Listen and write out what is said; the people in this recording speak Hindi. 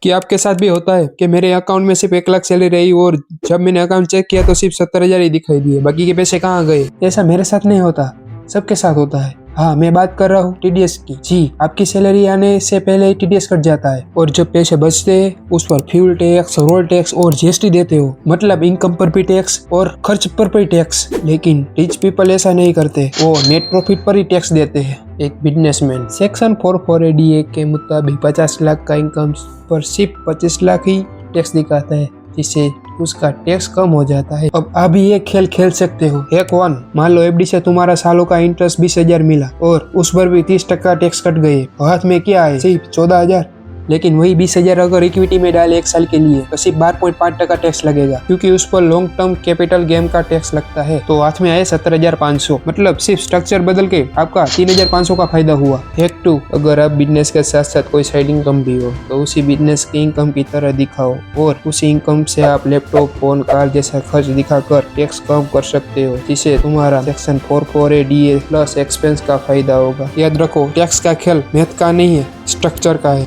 क्या आपके साथ भी होता है कि मेरे अकाउंट में सिर्फ 1 लाख सैलरी रही और जब मैंने अकाउंट चेक किया तो सिर्फ 70,000 ही दिखाई दिए, बाकी के पैसे कहाँ गए? ऐसा मेरे साथ नहीं होता, सबके साथ होता है। हाँ, मैं बात कर रहा हूँ टीडीएस की। जी, आपकी सैलरी आने से पहले ही टीडीएस कट जाता है और जब पैसे बचते हैं उस पर फ्यूल टैक्स, रोड टैक्स और जीएसटी देते हो, मतलब इनकम पर भी टैक्स और खर्च पर भी टैक्स। लेकिन रिच पीपल ऐसा नहीं करते, वो नेट प्रॉफिट पर ही टैक्स देते हैं। एक बिजनेसमैन सेक्शन 448 के मुताबिक 50 लाख का इनकम पर सिर्फ 25 लाख ही टैक्स दिखाता है, जिससे उसका टैक्स कम हो जाता है। अब आप भी एक खेल खेल सकते हो। एक वन, मान लो एफडी से तुम्हारा सालों का इंटरेस्ट 20,000 मिला और उस पर भी 30% टैक्स कट गए, हाथ में क्या है? सिर्फ 14,000। लेकिन वही 20,000 अगर इक्विटी में डाले 1 साल के लिए तो सिर्फ 12.5% टैक्स लगेगा, क्योंकि उस पर लॉन्ग टर्म कैपिटल गेन का टैक्स लगता है। तो हाथ में आए 17,500, मतलब सिर्फ स्ट्रक्चर बदल के आपका 3,500 का फायदा हुआ। हैक 2, अगर आप बिजनेस के साथ साथ कोई साइड इनकम भी हो तो उसी बिजनेस की इनकम की तरह दिखाओ और उसी इनकम से आप लैपटॉप, फोन, कार जैसा खर्च दिखाकर टैक्स कम कर सकते हो, जिससे तुम्हारा सेक्शन 448 प्लस एक्सपेंस का फायदा होगा। याद रखो, टैक्स का खेल मैथ का नहीं है, स्ट्रक्चर का है।